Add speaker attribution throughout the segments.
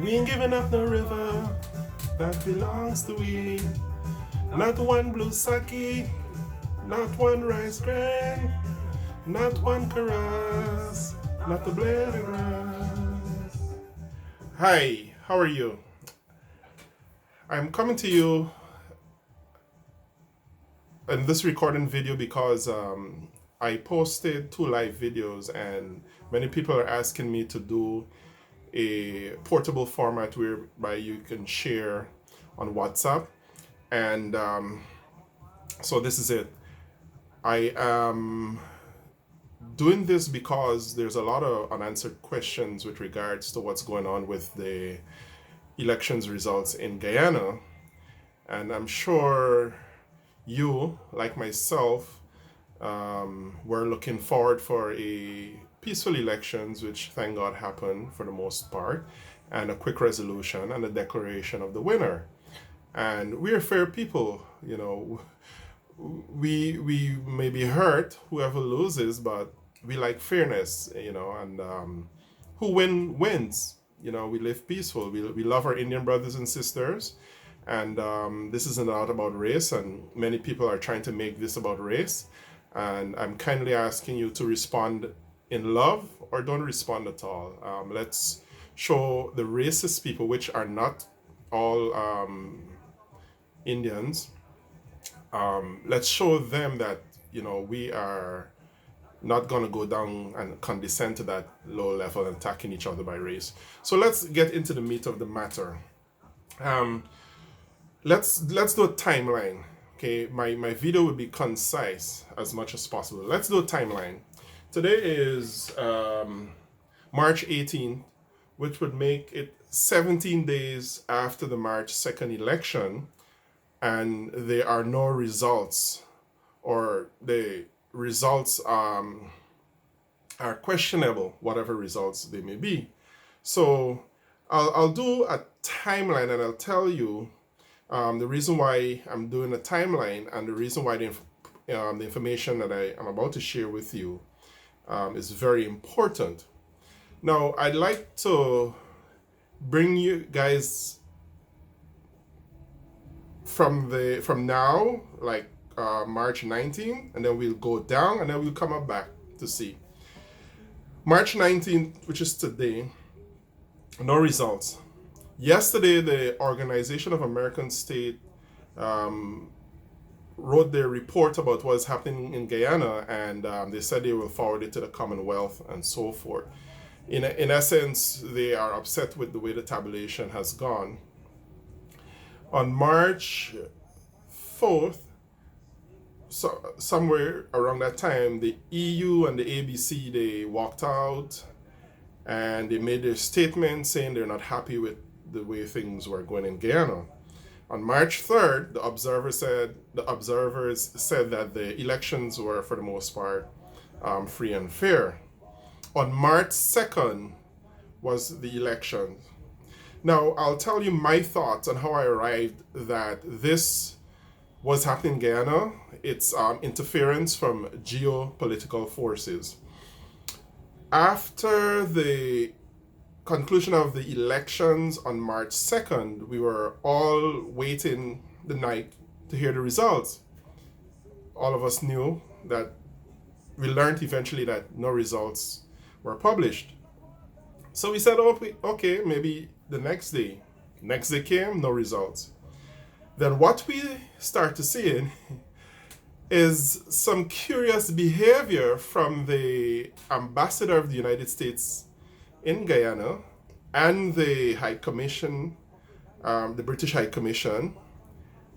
Speaker 1: We ain't giving up no river that belongs to we. Not one blue sake, not one rice grain, not one caress, not the blade of grass. Hi, how are you? I'm coming to you in this recording video because I posted 2 live videos and many people are asking me to do a portable format whereby you can share on WhatsApp, and so this is it. I am doing this because there's a lot of unanswered questions with regards to what's going on with the elections results in Guyana, and I'm sure you, like myself, were looking forward for a peaceful elections, which thank God happened for the most part, and a quick resolution and a declaration of the winner. And we're fair people, you know. We may be hurt whoever loses, but we like fairness, you know, and who wins. You know, we live peaceful. We love our Indian brothers and sisters, and this isn't not about race, and many people are trying to make this about race. And I'm kindly asking you to respond in love or don't respond at all. Let's show the racist people, which are not all Indians, let's show them that, you know, we are not going to go down and condescend to that low level and attacking each other by race. So let's get into the meat of the matter. Let's do a timeline. Okay, my video will be concise as much as possible. Let's do a timeline. Today is March 18th, which would make it 17 days after the March 2nd election, and there are no results, or the results are questionable, whatever results they may be. So I'll do a timeline, and I'll tell you the reason why I'm doing a timeline, and the reason why the information that I am about to share with you is very important. Now, I'd like to bring you guys from now, like March 19th, and then we'll go down, and then we'll come up back to see. March 19th, which is today, no results. Yesterday, the Organization of American States wrote their report about what's happening in Guyana, and they said they will forward it to the Commonwealth and so forth. In essence, they are upset with the way the tabulation has gone. On March 4th, so somewhere around that time, the EU and the ABC, they walked out and they made their statement saying they're not happy with the way things were going in Guyana. On March 3rd, the observers said that the elections were, for the most part, free and fair. On March 2nd was the election. Now, I'll tell you my thoughts on how I arrived that this was happening in Guyana. It's interference from geopolitical forces. After the conclusion of the elections on March 2nd, we were all waiting the night to hear the results. All of us knew that we learned eventually that no results were published. So we said, oh, okay, maybe the next day. Next day came, no results. Then what we start to see is some curious behavior from the ambassador of the United States in Guyana and the High Commission, the British High Commission,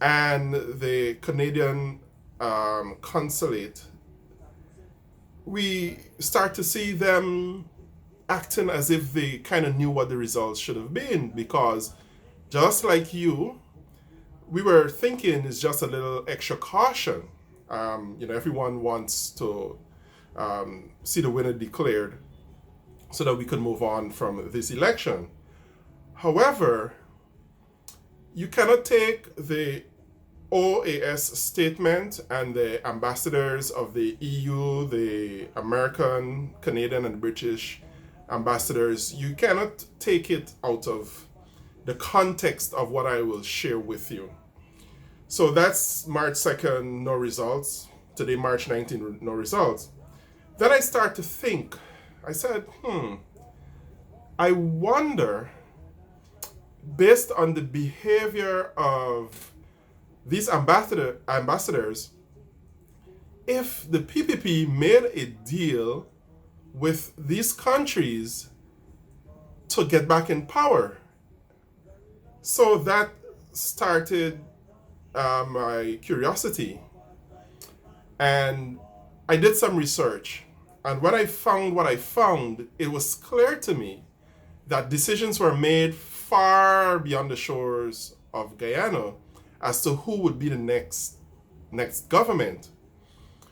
Speaker 1: and the Canadian consulate. We start to see them acting as if they kind of knew what the results should have been, because just like you, we were thinking it's just a little extra caution. You know, everyone wants to see the winner declared so that we could move on from this election. However, you cannot take the OAS statement and the ambassadors of the EU, the American, Canadian, and British ambassadors, you cannot take it out of the context of what I will share with you. So that's March 2nd, no results. Today, March 19th, no results. Then I start to think. I said, I wonder, based on the behavior of these ambassadors, if the PPP made a deal with these countries to get back in power. So that started my curiosity. And I did some research. And when I found what I found, it was clear to me that decisions were made far beyond the shores of Guyana as to who would be the next government.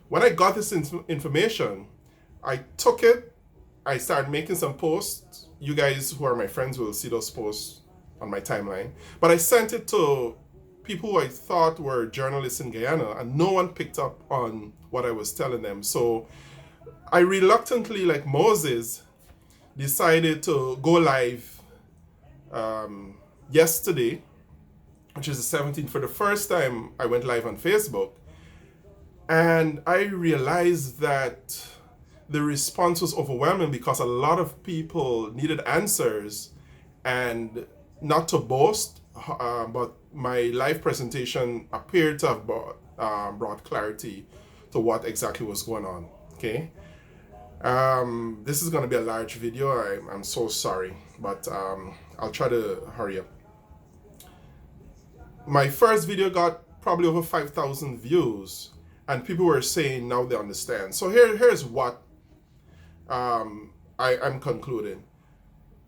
Speaker 1: When I got this information, I took it, I started making some posts. You guys who are my friends will see those posts on my timeline. But I sent it to people who I thought were journalists in Guyana, and no one picked up on what I was telling them. So I reluctantly, like Moses, decided to go live yesterday, which is the 17th. For the first time, I went live on Facebook. And I realized that the response was overwhelming because a lot of people needed answers. And not to boast, but my live presentation appeared to have brought clarity to what exactly was going on. Okay. This is going to be a large video. I'm so sorry, but I'll try to hurry up. My first video got probably over 5,000 views, and people were saying now they understand. So here's what I'm concluding.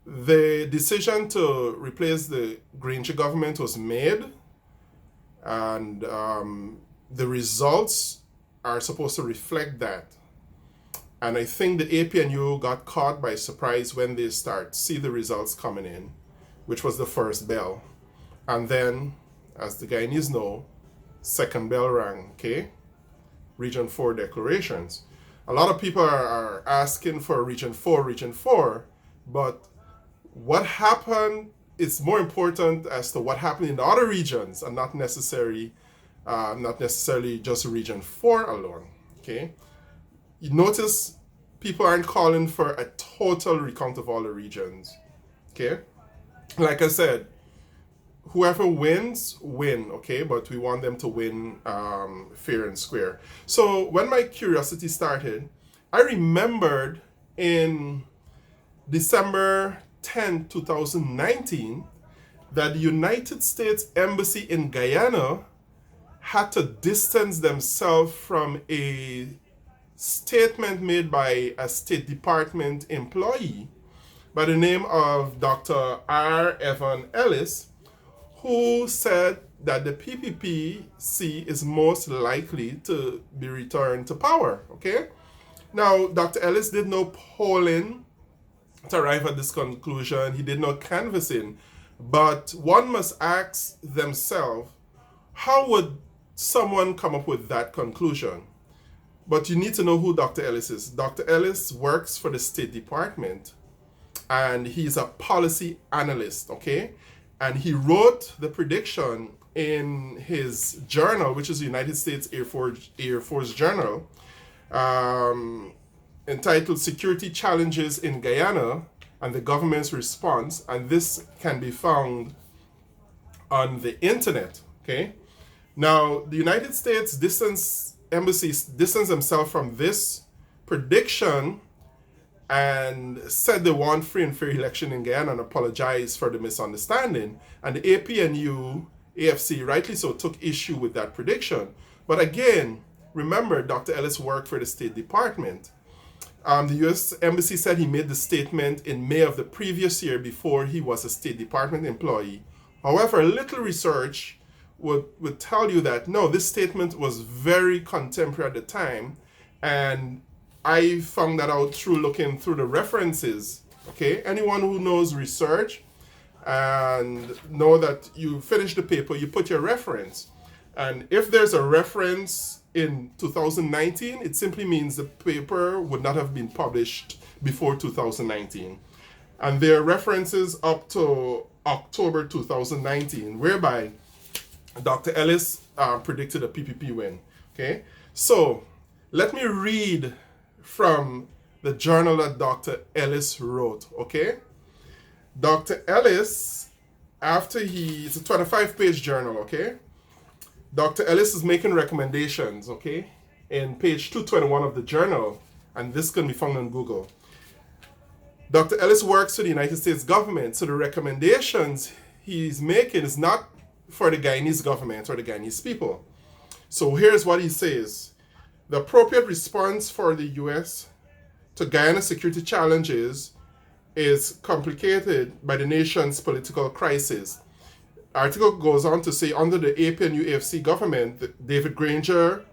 Speaker 1: The decision to replace the Grange government was made, and the results are supposed to reflect that. And I think the APNU got caught by surprise when they see the results coming in, which was the first bell. And then, as the Guyanese know, second bell rang, okay? Region 4 declarations. A lot of people are asking for Region 4, but what happened is more important as to what happened in the other regions, and not necessarily just Region 4 alone, okay? You notice people aren't calling for a total recount of all the regions, okay? Like I said, whoever wins, okay? But we want them to win fair and square. So when my curiosity started, I remembered in December 10, 2019, that the United States Embassy in Guyana had to distance themselves from a statement made by a State Department employee by the name of Dr. R. Evan Ellis, who said that the PPPC is most likely to be returned to power, okay? Now, Dr. Ellis did no polling to arrive at this conclusion. He did no canvassing. But one must ask themselves, how would someone come up with that conclusion? But you need to know who Dr. Ellis is. Dr. Ellis works for the State Department, and he's a policy analyst, okay? And he wrote the prediction in his journal, which is the United States Air Force Journal, entitled Security Challenges in Guyana and the Government's Response. And this can be found on the internet, okay? Now, the United States embassies distanced themselves from this prediction and said they want free and fair election in Guyana and apologized for the misunderstanding. And the APNU, AFC, rightly so, took issue with that prediction. But again, remember, Dr. Ellis worked for the State Department. The U.S. Embassy said he made the statement in May of the previous year before he was a State Department employee. However, a little research would tell you that, no, this statement was very contemporary at the time, and I found that out through looking through the references, okay? Anyone who knows research and know that you finish the paper, you put your reference. And if there's a reference in 2019, it simply means the paper would not have been published before 2019. And there are references up to October 2019, whereby Dr. Ellis predicted a PPP win. Okay, so let me read from the journal that Dr. Ellis wrote. Okay, Dr. Ellis, it's a 25-page journal. Okay, Dr. Ellis is making recommendations. Okay, in page 221 of the journal, and this can be found on Google. Dr. Ellis works for the United States government, so the recommendations he's making is not for the Guyanese government or the Guyanese people. So here's what he says. The appropriate response for the U.S. to Guyana security challenges is complicated by the nation's political crisis. The article goes on to say, under the APN UAFC government, David Granger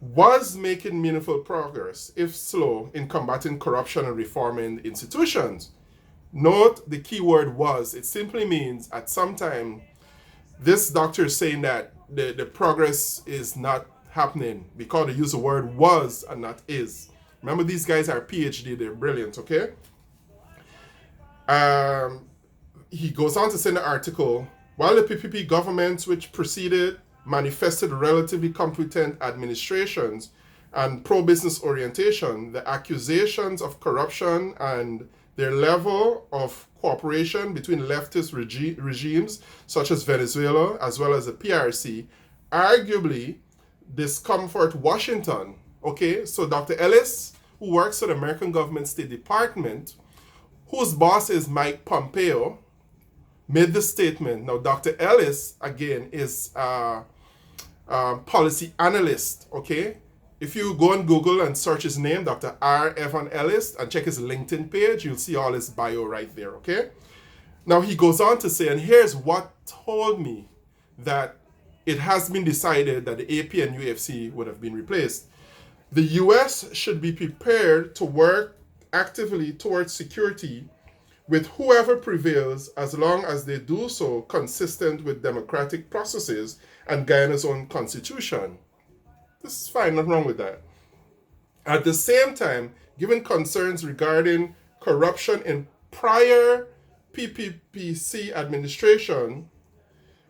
Speaker 1: was making meaningful progress, if slow, in combating corruption and reforming institutions. Note the key word was. It simply means at some time, this doctor is saying that the progress is not happening because they use the word was and not is. Remember, these guys are PhD, they're brilliant, okay? He goes on to say in the article, while the PPP governments which preceded manifested relatively competent administrations and pro-business orientation, the accusations of corruption and their level of cooperation between leftist regimes such as Venezuela as well as the PRC arguably discomfort Washington. Okay, so Dr. Ellis, who works for the American government State Department, whose boss is Mike Pompeo, made this statement. Now, Dr. Ellis, again, is policy analyst, okay? If you go on Google and search his name, Dr. R. Evan Ellis, and check his LinkedIn page, you'll see all his bio right there, okay? Now, he goes on to say, and here's what told me that it has been decided that the AP and UFC would have been replaced. The US should be prepared to work actively towards security with whoever prevails, as long as they do so consistent with democratic processes and Guyana's own constitution. This is fine, nothing wrong with that. At the same time, given concerns regarding corruption in prior PPPC administration,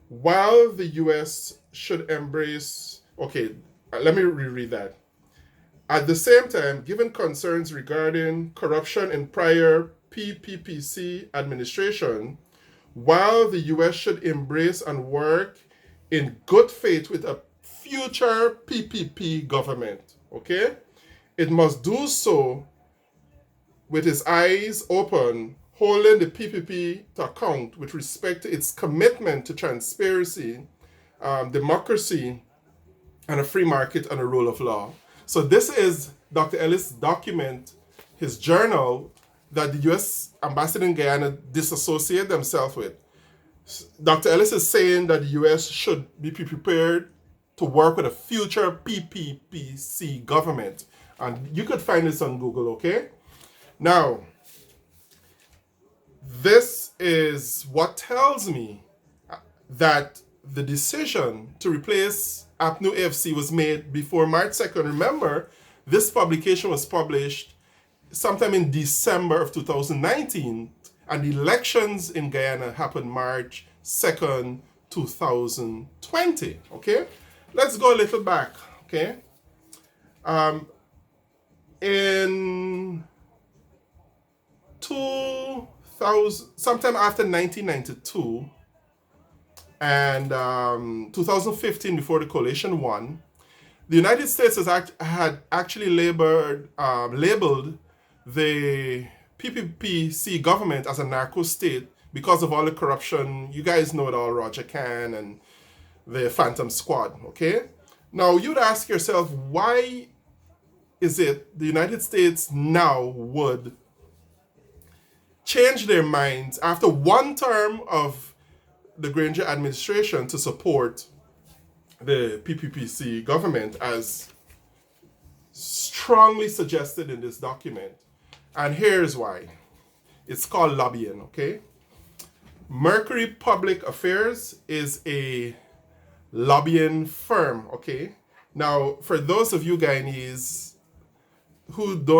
Speaker 1: while the US should embrace, let me reread that. At the same time, given concerns regarding corruption in prior PPPC administration, while the US should embrace and work in good faith with a future PPP government, okay, it must do so with its eyes open, holding the PPP to account with respect to its commitment to transparency, democracy, and a free market and a rule of law. So this is Dr. Ellis' document, his journal, that the U.S. ambassador in Guyana disassociate themselves with. Dr. Ellis is saying that the U.S. should be prepared to work with a future PPPC government. And you could find this on Google, okay? Now, this is what tells me that the decision to replace APNU AFC was made before March 2nd. Remember, this publication was published sometime in December of 2019, and the elections in Guyana happened March 2nd, 2020, okay? Let's go a little back, okay? In 2000, sometime after 1992 and 2015, before the coalition won, the United States had actually labeled the PPPC government as a narco state because of all the corruption. You guys know it all, Roger Can and the Phantom Squad, okay? Now, you'd ask yourself, why is it the United States now would change their minds after one term of the Granger administration to support the PPPC government as strongly suggested in this document? And here's why. It's called lobbying, okay? Mercury Public Affairs is a lobbying firm, okay? Now, for those of you Guyanese who don't